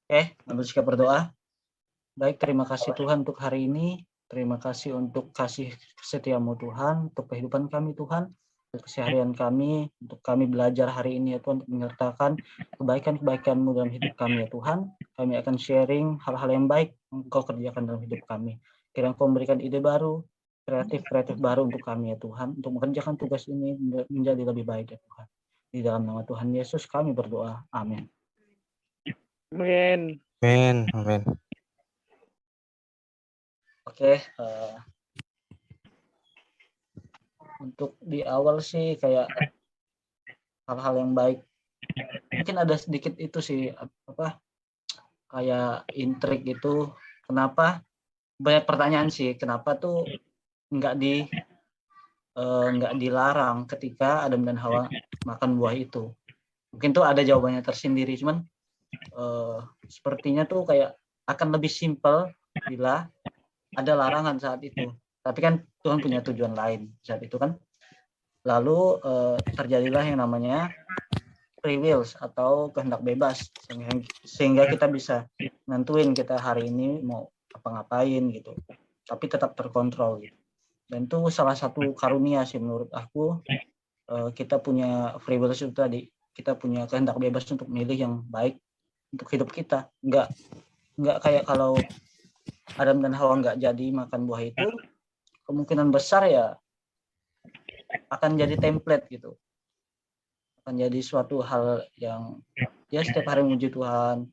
Mari kita berdoa. Baik, terima kasih Tuhan untuk hari ini. Terima kasih untuk kasih setiamu Tuhan, untuk kehidupan kami Tuhan, untuk keseharian kami, untuk kami belajar hari ini ya Tuhan, untuk menyertakan kebaikan-kebaikan-Mu dalam hidup kami ya Tuhan. Kami akan sharing hal-hal yang baik Engkau kerjakan dalam hidup kami. Kiranya Engkau memberikan ide baru, kreatif baru untuk kami ya Tuhan, untuk mengerjakan tugas ini menjadi lebih baik ya Tuhan. Di dalam nama Tuhan Yesus kami berdoa. Amin. Amin. Amin. Amin. Oke, untuk di awal sih kayak hal-hal yang baik. Mungkin ada sedikit itu sih kayak intrik gitu. Kenapa? Banyak pertanyaan sih. Kenapa tuh nggak dilarang ketika Adam dan Hawa makan buah itu? Mungkin tuh ada jawabannya tersendiri. Cuman sepertinya tuh kayak akan lebih simpel bila ada larangan saat itu. Tapi kan Tuhan punya tujuan lain saat itu kan. Lalu terjadilah yang namanya free wills atau kehendak bebas, sehingga kita bisa nentuin kita hari ini mau apa-ngapain gitu, tapi tetap terkontrol gitu. Dan itu salah satu karunia sih menurut aku, kita punya free wills itu tadi, kita punya kehendak bebas untuk milih yang baik untuk hidup kita. Nggak kayak kalau Adam dan Hawa nggak jadi makan buah itu, kemungkinan besar ya akan jadi template gitu, akan jadi suatu hal yang ya setiap hari memuji Tuhan,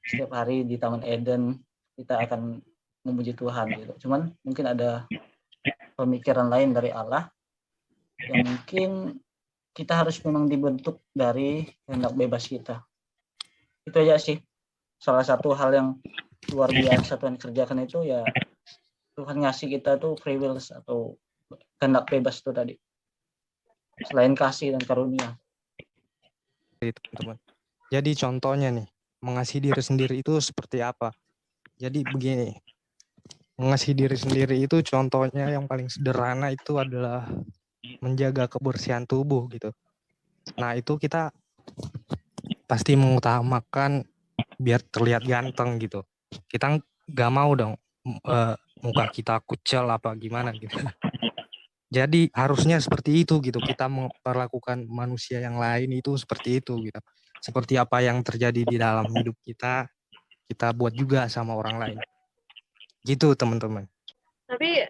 setiap hari di Taman Eden kita akan memuji Tuhan gitu. Cuman mungkin ada pemikiran lain dari Allah yang mungkin kita harus memang dibentuk dari kehendak bebas kita. Itu aja sih. Salah satu hal yang luar biasa Tuhan kerjakan itu ya Tuhan ngasih kita tuh free wills atau kehendak bebas itu tadi. Selain kasih dan karunia. Teman-teman. Jadi contohnya nih, mengasihi diri sendiri itu seperti apa? Jadi begini, mengasihi diri sendiri itu contohnya yang paling sederhana itu adalah menjaga kebersihan tubuh gitu. Nah itu kita pasti mengutamakan biar terlihat ganteng gitu. Kita nggak mau dong muka kita kucel apa gimana gitu. Jadi harusnya seperti itu gitu. Kita memperlakukan manusia yang lain itu seperti itu gitu. Seperti apa yang terjadi di dalam hidup kita buat juga sama orang lain. Gitu teman-teman. Tapi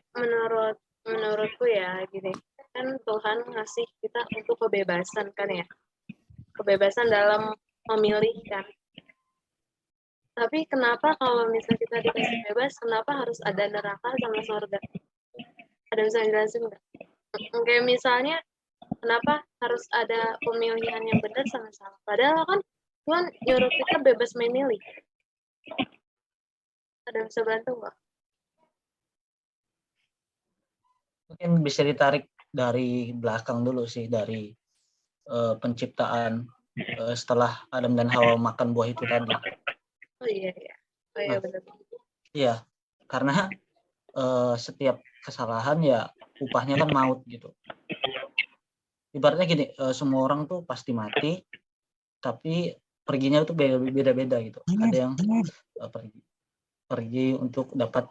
menurutku ya gini, kan Tuhan ngasih kita untuk kebebasan kan ya. Kebebasan dalam memilih kan. Tapi kenapa kalau misalnya kita dikasih bebas, kenapa harus ada neraka sama surga? Ada bisa jelasin nggak? Kayak misalnya, kenapa harus ada pemilihan yang benar sama salah? Padahal kan Tuhan nyuruh kita bebas memilih. Ada bisa bantu nggak? Mungkin bisa ditarik dari belakang dulu sih, dari penciptaan setelah Adam dan Hawa makan buah itu tadi. Oh iya. Oh iya benar. Iya, karena setiap kesalahan ya upahnya kan maut gitu. Ibaratnya gini, semua orang tuh pasti mati, tapi perginya itu beda-beda gitu. Ada yang pergi untuk dapat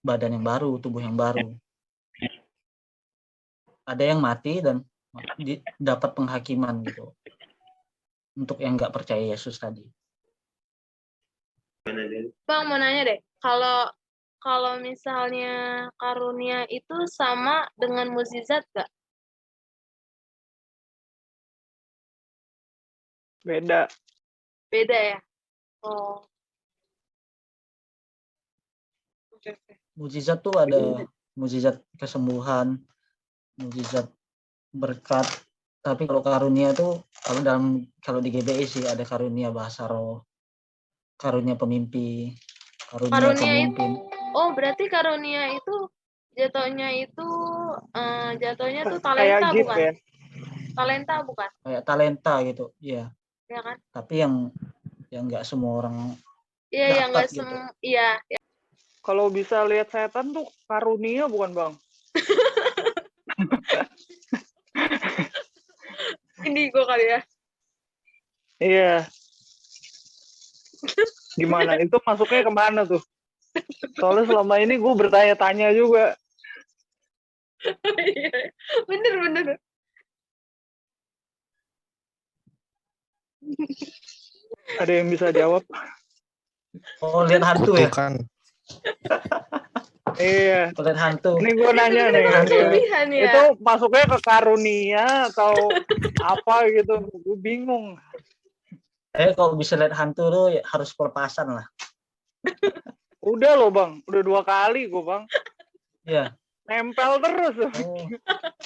badan yang baru, tubuh yang baru. Ada yang mati dan dapat penghakiman gitu. Untuk yang nggak percaya Yesus tadi. Bang mau nanya deh, kalau misalnya karunia itu sama dengan mukjizat nggak? Beda. Beda ya? Oh. Okay. Mukjizat tuh ada mukjizat kesembuhan, mukjizat berkat. Tapi kalau karunia tuh kalau di GBI sih ada karunia bahasa roh, karunia pemimpi, karunia pemimpin. Oh berarti karunia itu jatuhnya tuh talenta bukan? Ya? Talenta bukan? Kayak talenta gitu, iya. Iya kan? Tapi yang nggak semua orang yang nggak gitu. Iya. Kalau bisa lihat setan tuh karunia bukan bang? Indigo kali ya? Iya. Gimana? Itu masuknya kemana tuh? Soalnya selama ini gue bertanya-tanya juga. Iya, bener. Ada yang bisa jawab? Oh, lihat hantu ya? Kutukan. Iya. Lihat hantu. Ini gue nanya Itu nih. kan Hantu. kelebihan ya. Itu masuknya ke karunia atau apa gitu? Gue bingung. Kalau bisa lihat hantu tuh ya harus pelepasan lah. Udah loh bang, udah 2 kali gue bang. Iya. Nempel terus. Oh.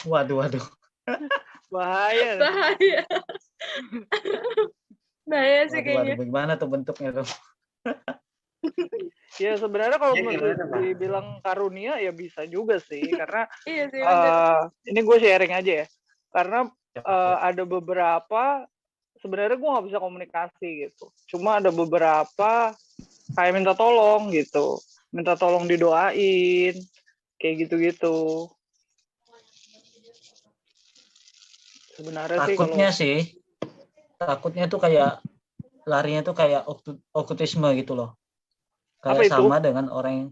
Waduh. Bahaya. Bahaya. Bahaya sih kayaknya. Waduh. Bagaimana tuh bentuknya tuh? Ya sebenarnya kalau Ya, gimana, Bang? dibilang karunia ya bisa juga sih. Karena Iya sih bener. ini gue sharing aja ya. Karena ada beberapa sebenarnya gue nggak bisa komunikasi gitu. Cuma ada beberapa kayak minta tolong gitu, minta tolong didoain, kayak gitu-gitu. Sebenarnya takutnya tuh kayak larinya tuh kayak okkultisme gitu loh. Apa Kayak itu? sama dengan orang yang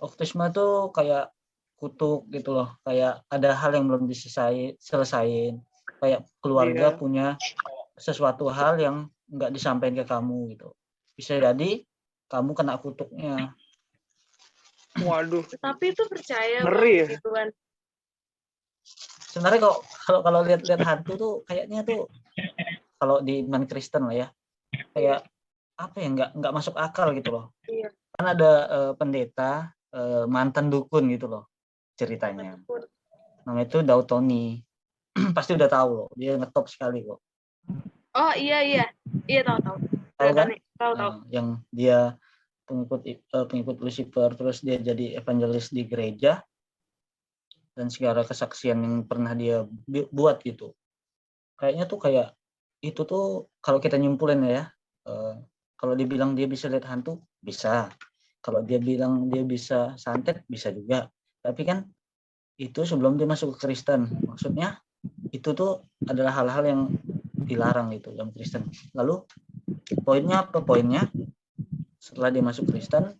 okkultisme tuh kayak kutuk gitu loh. Kayak ada hal yang belum diselesain. Kayak keluarga Iya. punya sesuatu hal yang nggak disampaikan ke kamu gitu. Bisa jadi kamu kena kutuknya. Waduh, Tapi itu percaya ngeri ya. Bang, gituan. Sebenarnya kalau lihat hantu tuh kayaknya tuh kalau di iman Kristen lah ya, kayak apa ya, nggak masuk akal gitu loh. Iya. Kan ada pendeta mantan dukun gitu loh ceritanya. Namanya itu Dautoni. Pasti udah tahu loh, dia ngetop sekali kok. Oh iya tahu. Tahu kan? Tahu. Yang dia pengikut Lucifer, terus dia jadi evangelis di gereja dan segala kesaksian yang pernah dia buat gitu. Kayaknya tuh kayak itu tuh kalau kita nyimpulin ya, kalau dibilang dia bisa lihat hantu, bisa. Kalau dia bilang dia bisa santet, bisa juga. Tapi kan itu sebelum dia masuk ke Kristen. Maksudnya itu tuh adalah hal-hal yang dilarang gitu dalam Kristen. Lalu poinnya apa? Poinnya setelah dia masuk Kristen,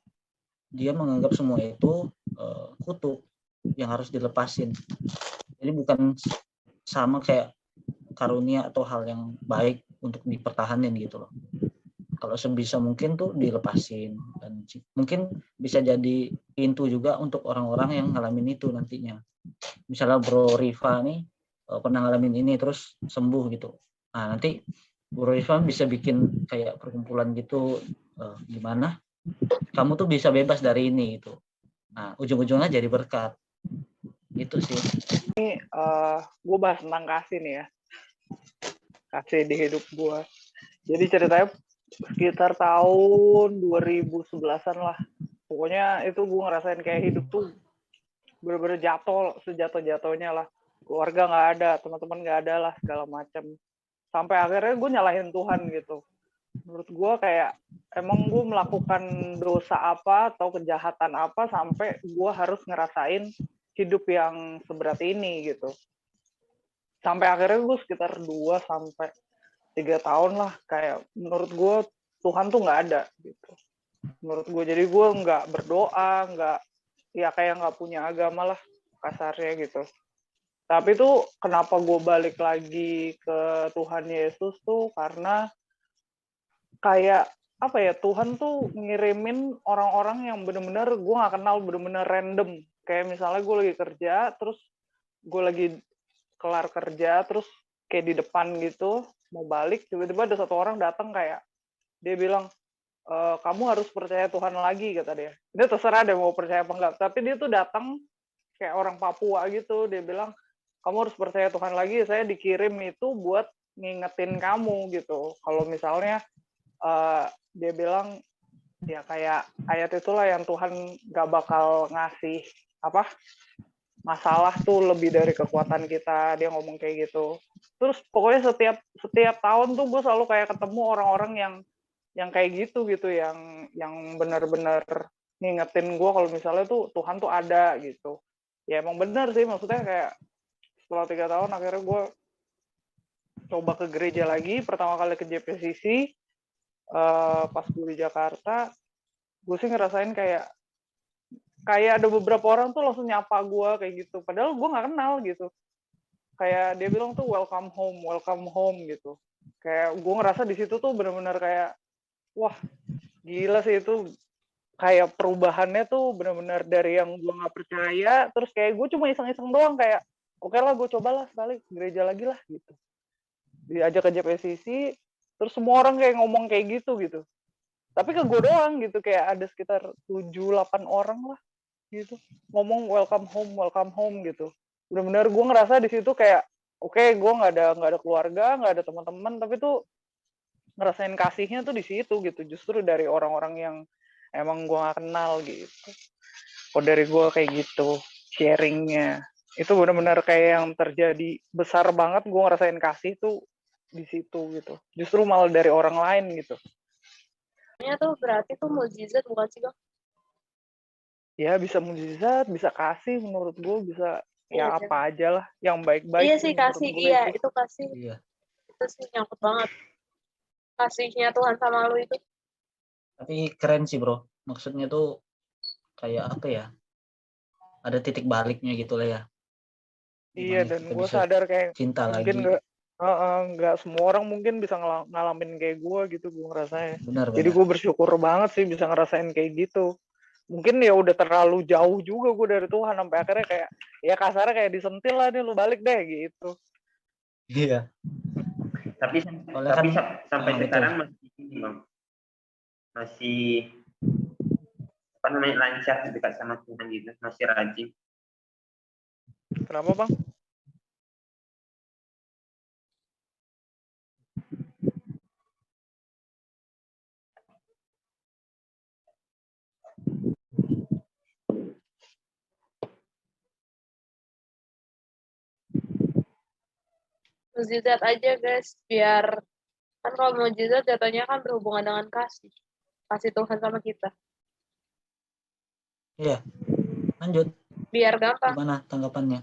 dia menganggap semua itu kutuk yang harus dilepasin. Jadi bukan sama kayak karunia atau hal yang baik untuk dipertahanin gitu loh. Kalau sebisa mungkin tuh dilepasin, dan mungkin bisa jadi pintu juga untuk orang-orang yang ngalamin itu nantinya. Misalnya Bro Riva nih pernah ngalamin ini terus sembuh gitu. Nah nanti Bro Riva bisa bikin kayak perkumpulan gitu, gimana kamu tuh bisa bebas dari ini gitu. Nah ujung-ujungnya jadi berkat. Itu sih. Ini gue bahas tentang kasih nih ya. Kasih di hidup gue. Jadi ceritanya sekitar tahun 2011-an lah. Pokoknya itu gue ngerasain kayak hidup tuh bener-bener sejatuh-jatuhnya lah. Keluarga nggak ada, teman-teman nggak ada lah, segala macam. Sampai akhirnya gue nyalahin Tuhan gitu. Menurut gue kayak emang gue melakukan dosa apa atau kejahatan apa sampai gue harus ngerasain hidup yang seberat ini gitu. Sampai akhirnya gue sekitar 2-3 tahun lah kayak menurut gue Tuhan tuh nggak ada gitu. Menurut gue jadi gue nggak berdoa, nggak punya agama lah kasarnya gitu. Tapi tuh kenapa gue balik lagi ke Tuhan Yesus tuh karena kayak apa ya, Tuhan tuh ngirimin orang-orang yang bener-bener gue gak kenal, bener-bener random. Kayak misalnya gue lagi kerja, terus gue lagi kelar kerja, terus kayak di depan gitu, mau balik, tiba-tiba ada satu orang datang kayak, dia bilang, kamu harus percaya Tuhan lagi, kata dia. Dia terserah deh mau percaya apa enggak, tapi dia tuh datang kayak orang Papua gitu, dia bilang, kamu harus percaya Tuhan lagi, saya dikirim itu buat ngingetin kamu gitu. Kalau misalnya dia bilang ya kayak ayat itulah yang Tuhan gak bakal ngasih apa masalah tuh lebih dari kekuatan kita, dia ngomong kayak gitu. Terus pokoknya setiap tahun tuh gue selalu kayak ketemu orang-orang yang kayak gitu yang benar-benar ngingetin gue kalau misalnya tuh Tuhan tuh ada gitu. Ya emang benar sih, maksudnya kayak setelah 3 tahun akhirnya gue coba ke gereja lagi, pertama kali ke JPCC. pas gue di Jakarta, gue sih ngerasain kayak ada beberapa orang tuh langsung nyapa gue kayak gitu. Padahal gue nggak kenal gitu. Kayak dia bilang tuh welcome home gitu. Kayak gue ngerasa di situ tuh benar-benar kayak, wah gila sih itu. Kayak perubahannya tuh benar-benar dari yang gue nggak percaya, terus kayak gue cuma iseng-iseng doang kayak, oke lah gue cobalah sekali gereja lagi lah gitu. Diajak ke JPCC, terus semua orang kayak ngomong kayak gitu. Tapi ke gue doang gitu, kayak ada sekitar 7-8 orang lah gitu ngomong welcome home gitu. Benar-benar gue ngerasa di situ kayak, oke, gue nggak ada keluarga, nggak ada teman-teman, tapi tuh ngerasain kasihnya tuh di situ gitu, justru dari orang-orang yang emang gue gak kenal gitu. Kok dari gue kayak gitu sharingnya, itu benar-benar kayak yang terjadi besar banget. Gue ngerasain kasih tuh di situ gitu, justru malah dari orang lain gitu. Ini tuh berarti tuh mukjizat bukan sih, Bang? Ya bisa mukjizat, bisa kasih, menurut gue bisa Iya, ya apa aja lah yang baik-baik iya sih sih menurut kasih, gue iya itu. itu kasih, Iya. itu sih nyangkut banget kasihnya Tuhan sama lu itu. Tapi keren sih bro. Maksudnya tuh kayak apa ya? Ada titik baliknya gitu lah ya. Iya, Gimana dan kita gue bisa sadar kayak cinta mungkin lagi. nggak semua orang mungkin bisa ngalamin kayak gue gitu, gue ngerasanya. Benar Jadi benar. gue bersyukur banget sih bisa ngerasain kayak gitu. Mungkin ya udah terlalu jauh juga gue dari Tuhan, sampai akhirnya kayak ya kasarnya kayak disentil lah nih, lu balik deh gitu. Iya. Tapi Soalnya kan sampai betul. sekarang masih ini Bang. Masih apa namanya lancar dekat sama Tuhan gitu, masih rajin. Kenapa bang? Mukjizat aja guys, biar kan kalau mukjizat jatuhnya kan berhubungan dengan kasih Tuhan sama kita, Iya. Lanjut. biar gampang. Gimana tanggapannya?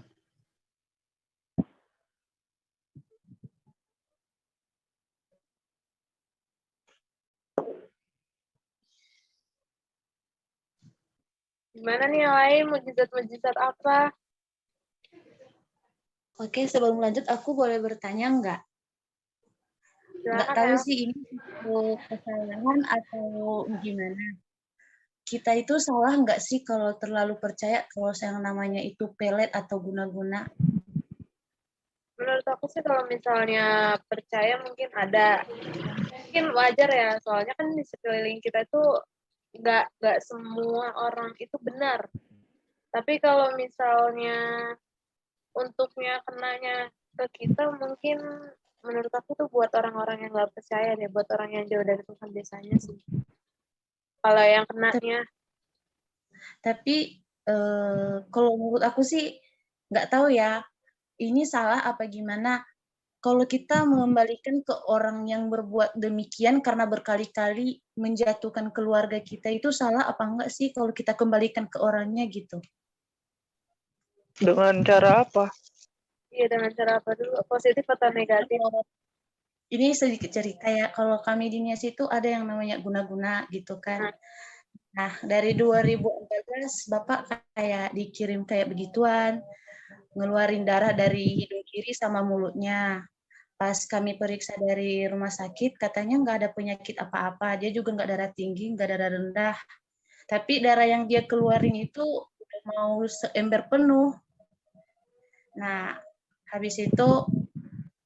Gimana nih yang lain, mukjizat apa? Oke, sebelum lanjut aku boleh bertanya nggak? Nggak Silakan tahu ya. sih ini kesalahan atau gimana. Kita itu salah nggak sih kalau terlalu percaya kalau yang namanya itu pelet atau guna-guna? Menurut aku sih kalau misalnya percaya mungkin wajar ya, soalnya kan di sekeliling kita itu nggak semua orang itu benar. Tapi kalau misalnya untuknya kenanya ke kita, mungkin menurut aku tuh buat orang-orang yang nggak percaya deh, buat orang yang jauh dari Tuhan biasanya sih. Kalau yang kenanya. Tapi kalau menurut aku sih nggak tahu ya, ini salah apa gimana. Kalau kita mengembalikan ke orang yang berbuat demikian karena berkali-kali menjatuhkan keluarga kita, itu salah apa enggak sih kalau kita kembalikan ke orangnya gitu? Dengan cara apa? Iya, dengan cara apa dulu? Positif atau negatif? Ini sedikit cerita ya, kalau kami di NIAS itu ada yang namanya guna-guna gitu kan. Nah, dari 2014 Bapak kayak dikirim kayak begituan, ngeluarin darah dari hidung kiri sama mulutnya. Pas kami periksa dari rumah sakit, katanya nggak ada penyakit apa-apa. Dia juga nggak darah tinggi, nggak darah rendah. Tapi darah yang dia keluarin itu udah mau seember penuh. Nah, habis itu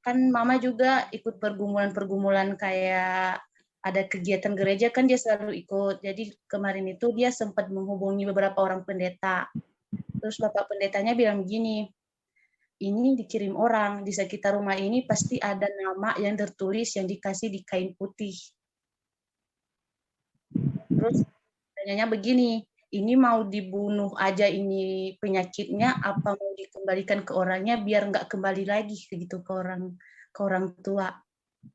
kan mama juga ikut pergumulan-pergumulan kayak ada kegiatan gereja kan dia selalu ikut. Jadi kemarin itu dia sempat menghubungi beberapa orang pendeta. Terus Bapak pendetanya bilang begini, ini dikirim orang, di sekitar rumah ini pasti ada nama yang tertulis yang dikasih di kain putih. Terus tanyanya begini, ini mau dibunuh aja ini penyakitnya, apa mau dikembalikan ke orangnya biar nggak kembali lagi gitu ke orang tua.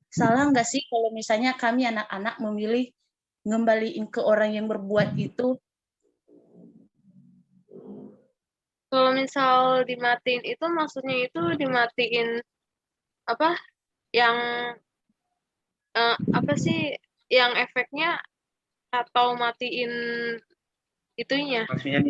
Salah nggak sih kalau misalnya kami anak-anak memilih ngembaliin ke orang yang berbuat itu? Kalau misal dimatiin itu maksudnya itu dimatiin apa? Yang apa sih yang efeknya atau matiin itunya Maksudnya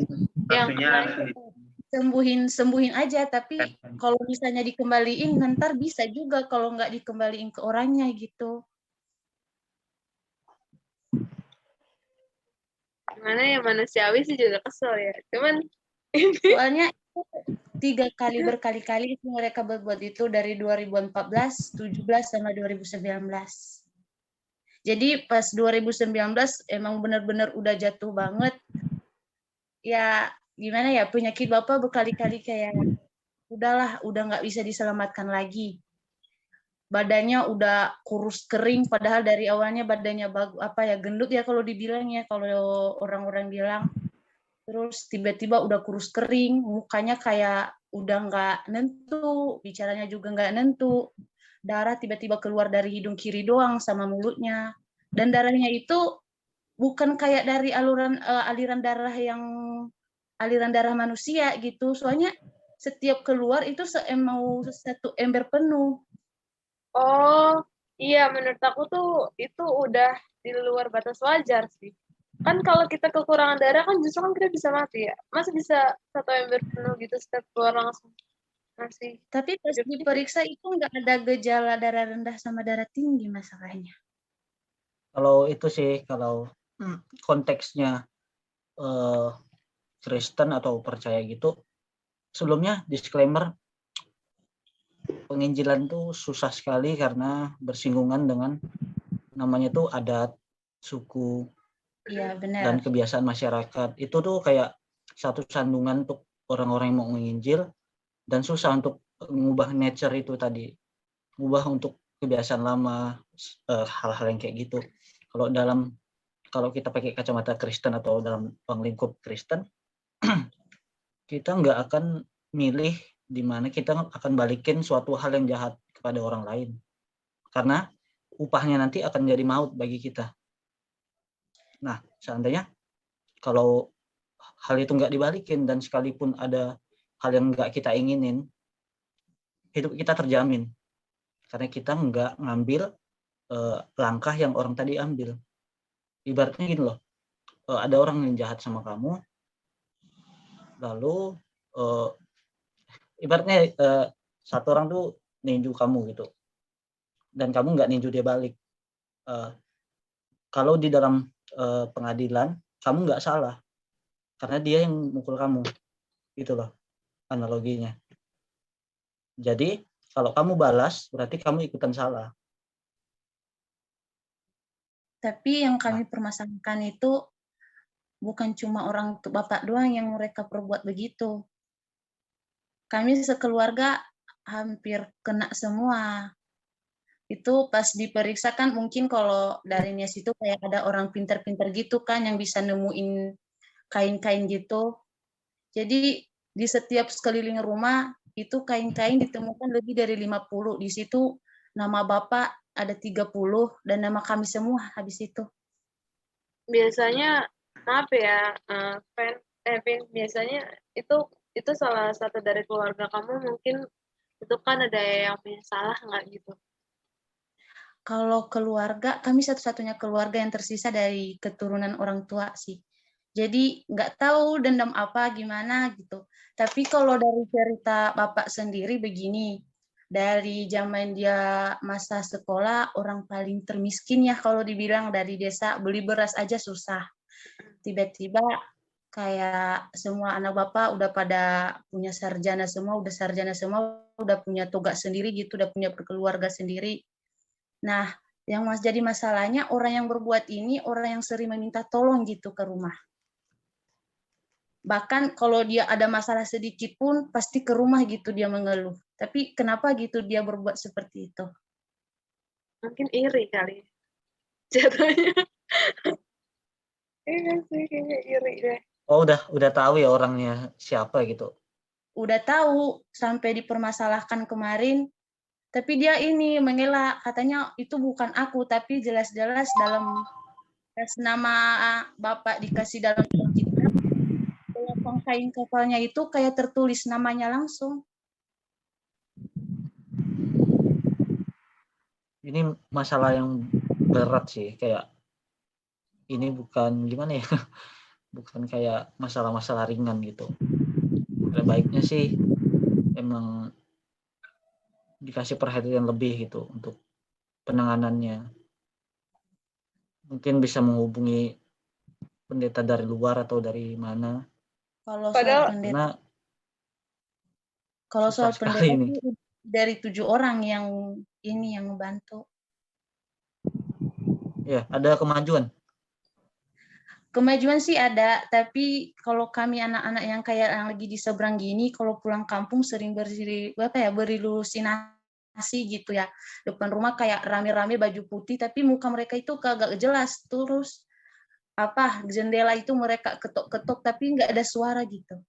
yang maksudnya langsung sembuhin aja, tapi ditekan. kalau misalnya dikembaliin ntar bisa juga kalau nggak dikembaliin ke orangnya gitu. gimana ya, manusiawi sih juga kesel ya, cuman Soalnya itu 3 kali berkali-kali itu mereka berbuat itu dari 2014, 17 sama 2019. Jadi pas 2019 emang benar-benar udah jatuh banget. Ya gimana ya, penyakit Bapak berkali-kali kayak udahlah, udah nggak bisa diselamatkan lagi. Badannya udah kurus kering, padahal dari awalnya badannya gendut ya kalau dibilang ya, kalau orang-orang bilang. Terus tiba-tiba udah kurus kering, mukanya kayak udah nggak nentu, bicaranya juga nggak nentu. Darah tiba-tiba keluar dari hidung kiri doang sama mulutnya. Dan darahnya itu bukan kayak dari aliran darah manusia gitu. Soalnya setiap keluar itu mau satu ember penuh. oh iya, menurut aku tuh itu udah di luar batas wajar sih. Kan kalau kita kekurangan darah kan justru kan kita bisa mati ya. Masa bisa satu ember penuh gitu setiap keluar langsung masih Tapi pas hidup. diperiksa itu nggak ada gejala darah rendah sama darah tinggi masalahnya. Kalau itu sih, kalau konteksnya Kristen atau percaya gitu, sebelumnya disclaimer, penginjilan tuh susah sekali karena bersinggungan dengan namanya tuh adat, suku, Iya dan benar. kebiasaan masyarakat. Itu tuh kayak satu sandungan untuk orang-orang yang mau menginjil, dan susah untuk mengubah nature itu tadi, mengubah untuk kebiasaan lama, hal-hal yang kayak gitu. Kalau kita pakai kacamata Kristen atau dalam lingkup Kristen, kita nggak akan milih di mana kita akan balikin suatu hal yang jahat kepada orang lain, karena upahnya nanti akan jadi maut bagi kita. Nah, seandainya kalau hal itu nggak dibalikin dan sekalipun ada hal yang nggak kita inginin, hidup kita terjamin karena kita nggak ngambil langkah yang orang tadi ambil. Ibaratnya gini loh, ada orang yang jahat sama kamu, lalu ibaratnya satu orang tuh ninju kamu gitu, dan kamu nggak ninju dia balik. Kalau di dalam pengadilan kamu nggak salah karena dia yang mukul kamu, gitu loh analoginya. Jadi kalau kamu balas berarti kamu ikutan salah. Tapi yang kami permasalahkan itu bukan cuma orang Bapak doang yang mereka perbuat begitu. Kami sekeluarga hampir kena semua. Itu pas diperiksa kan mungkin kalau dari Nias itu kayak ada orang pintar-pintar gitu kan yang bisa nemuin kain-kain gitu. Jadi di setiap sekeliling rumah itu kain-kain ditemukan lebih dari 50. Di situ nama Bapak ada 30 dan nama kami semua habis itu. Biasanya maaf ya, Vin, biasanya itu salah satu dari keluarga kamu mungkin itu kan ada yang punya salah nggak gitu? Kalau keluarga, kami satu-satunya keluarga yang tersisa dari keturunan orang tua sih. Jadi nggak tahu dendam apa gimana gitu. Tapi kalau dari cerita Bapak sendiri begini, dari zaman dia masa sekolah orang paling termiskin ya kalau dibilang dari desa, beli beras aja susah. Tiba-tiba kayak semua anak Bapak udah pada punya sarjana semua, udah punya tugas sendiri gitu, udah punya keluarga sendiri. Nah, yang jadi masalahnya orang yang berbuat ini orang yang sering meminta tolong gitu ke rumah. Bahkan kalau dia ada masalah sedikit pun pasti ke rumah gitu dia mengeluh. Tapi kenapa gitu dia berbuat seperti itu? Mungkin iri kali jatuhnya. Iya sih, kayaknya iri deh. Oh, udah tahu ya orangnya siapa gitu. Udah tahu sampai dipermasalahkan kemarin, tapi dia ini mengelak, katanya itu bukan aku, tapi jelas-jelas dalam nama Bapak dikasih dalam kitab, belakang kain kafalnya itu kayak tertulis namanya langsung. Ini masalah yang berat sih, kayak ini bukan gimana ya, bukan kayak masalah-masalah ringan gitu. Ada baiknya sih emang dikasih perhatian lebih gitu untuk penanganannya. Mungkin bisa menghubungi pendeta dari luar atau dari mana, Kalau soal Padahal pendeta, karena kalau susah soal sekali pendeta ini. sih dari 7 orang yang ini yang membantu. Ya, ada kemajuan. Kemajuan sih ada, tapi kalau kami anak-anak yang kayak yang lagi di seberang gini, kalau pulang kampung sering berhalusinasi gitu ya. Depan rumah kayak rame-rame baju putih, tapi muka mereka itu kagak jelas. Terus jendela itu mereka ketok-ketok, tapi nggak ada suara gitu.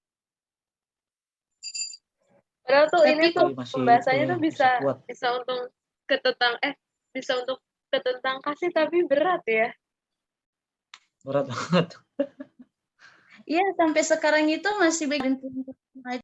padahal tuh ini Tapi tuh Masih itu pembahasannya ya, tuh bisa bisa kuat. bisa untuk bisa untuk ke tentang kasih tapi berat ya. Berat banget. iya sampai sekarang itu masih bagian